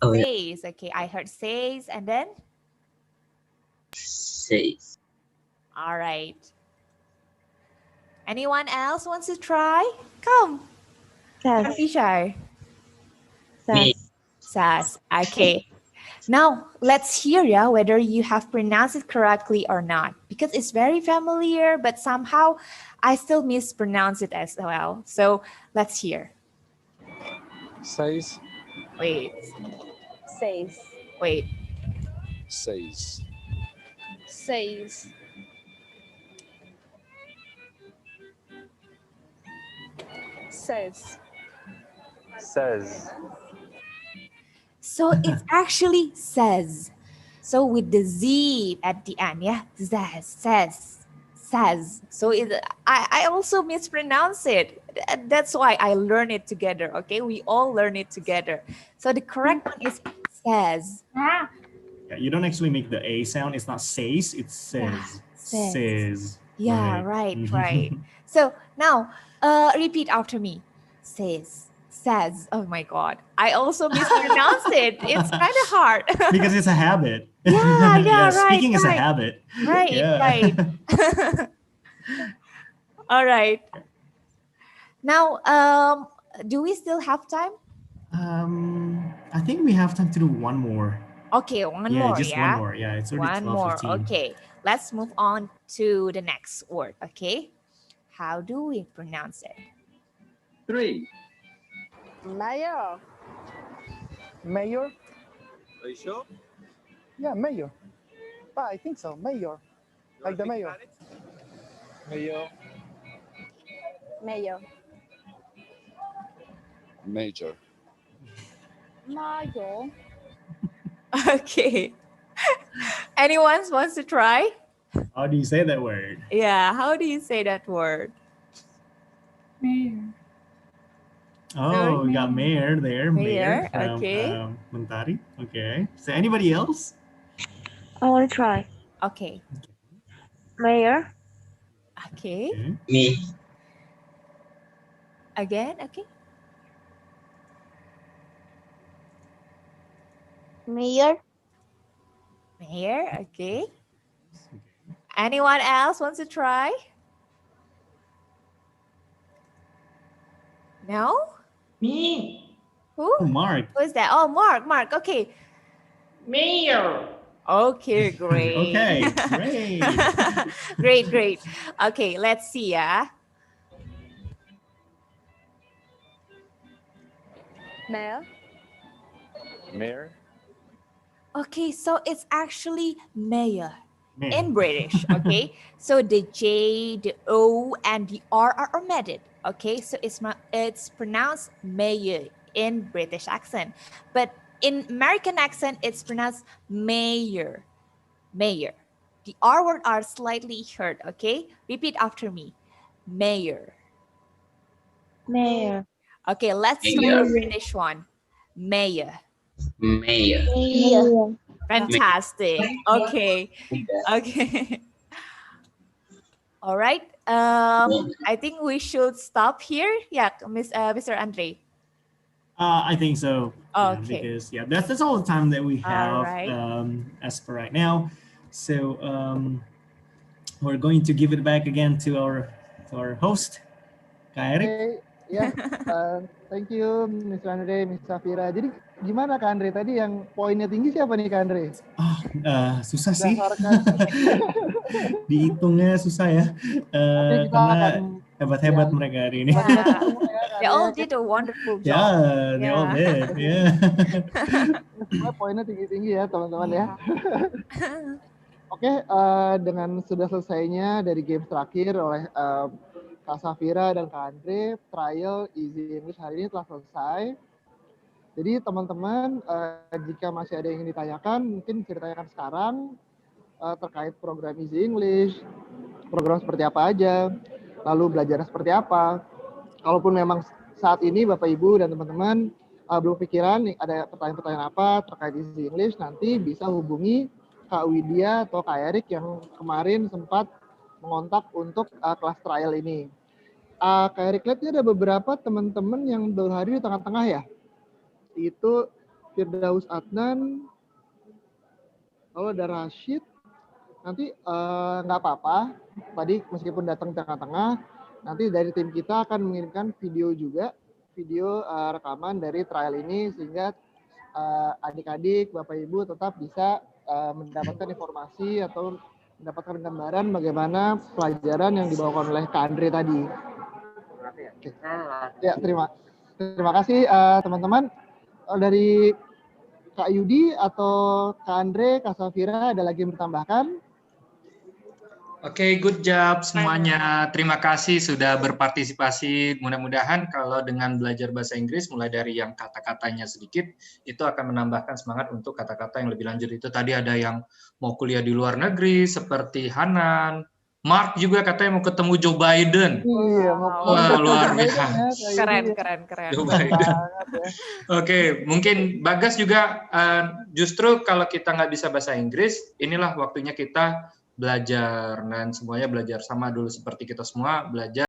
Oh, yeah. Says. Okay. I heard says and then? Says. All right. Anyone else wants to try? Come. Don't be shy. Me. Says. Okay. Now, let's hear whether you have pronounced it correctly or not, because it's very familiar, but somehow I still mispronounce it as well. So let's hear. Says. Wait. Says. Wait. Says. Says. Says. Says. So it's actually says. So with the Z at the end, says. So I also mispronounce it. That's why I learn it together, okay? We all learn it together. So the correct one is says. Yeah, you don't actually make the A sound. It's not says, it says. Says. Yeah, right. So now, repeat after me. Says. Oh my God. I also mispronounced it. It's kind of hard. Because it's a habit. Yeah, right. Speaking is a habit. Right. All right. Now, do we still have time? I think we have time to do one more. Okay, one more. Just one more. Yeah, it's already 12:15. One more. Okay, let's move on to the next word. Okay, how do we pronounce it? 3. Mayor. Mayor? Are you sure? Yeah, mayor. I think so. Mayor. Like the mayor. Mayor. Mayor. Major. Mayor. Okay. Anyone wants to try? How do you say that word? Yeah, how do you say that word? Mayor. Oh, we got Mayor there. Mayor, From, okay. Mentari. Okay. So anybody else? I want to try. Okay. Mayor. Okay. Me. Again, okay. Mayor. Mayor, okay. Anyone else wants to try? No? Me. Who? Oh, Mark. Who is that? Oh, Mark, okay. Mayor. Okay, great. Okay, great. Great. Okay, let's see. Mayor. Mayor. Okay, so it's actually mayor Mayor. in British, okay? So the J, the O, and the R are omitted, okay? So it's pronounced mayor in British accent. But in American accent, it's pronounced mayor. Mayor. The R word are slightly heard, okay? Repeat after me. Mayor. Mayor. Okay, let's try Mayor. the British one. Mayor. Mayor. Mayor. Fantastic. Okay. All right. I think we should stop here. Yeah, Mr. Andre. I think so. Okay. Because that's all the time that we have All right. as for right now. So we're going to give it back again to our host, Kak Erik. Okay, ya. Thank you, Mr. Andre, Miss Safira. Jadi gimana Kak Andre tadi yang poinnya tinggi siapa nih Kak Andre? Susah sih. Berdasarkan Dihitungnya susah ya. Tapi kita Karena akan hebat-hebat mereka hari ini. They all did a wonderful job. Yeah, they all did. Yeah. Semua poinnya tinggi-tinggi ya teman-teman ya. Oke, dengan sudah selesainya dari game terakhir oleh Kak Safira dan Kak Andre, trial Easy English hari ini telah selesai. Jadi teman-teman, jika masih ada yang ingin ditanyakan, mungkin bisa ditanyakan sekarang terkait program Easy English, program seperti apa aja, lalu belajarnya seperti apa. Kalaupun memang saat ini Bapak Ibu dan teman-teman belum pikiran ada pertanyaan-pertanyaan apa terkait Easy English, nanti bisa hubungi Kak Widya atau Kak Erik yang kemarin sempat mengontak untuk kelas trial ini. Kak Erik lihat ini ada beberapa teman-teman yang baru hadir di tengah-tengah ya. Itu Firdaus Adnan, lalu ada Rashid. Nanti nggak apa-apa, tadi meskipun datang tengah-tengah, nanti dari tim kita akan mengirimkan video juga, video rekaman dari trial ini, sehingga adik-adik, Bapak Ibu tetap bisa mendapatkan informasi atau mendapatkan gambaran bagaimana pelajaran yang dibawakan oleh Kak Andre tadi. Oke. Ya, terima kasih teman-teman. Dari Kak Yudi atau Kak Andre, Kak Safira ada lagi yang bertambahkan? Oke, good job semuanya. Terima kasih sudah berpartisipasi. Mudah-mudahan kalau dengan belajar bahasa Inggris, mulai dari yang kata-katanya sedikit, itu akan menambahkan semangat untuk kata-kata yang lebih lanjut. Itu tadi ada yang mau kuliah di luar negeri, seperti Hanan. Mark juga katanya mau ketemu Joe Biden. Iya, Wah, luar biasa. Keren. Joe Biden. Oke, mungkin Bagas juga justru kalau kita nggak bisa bahasa Inggris, inilah waktunya kita belajar, dan semuanya belajar sama dulu seperti kita semua belajar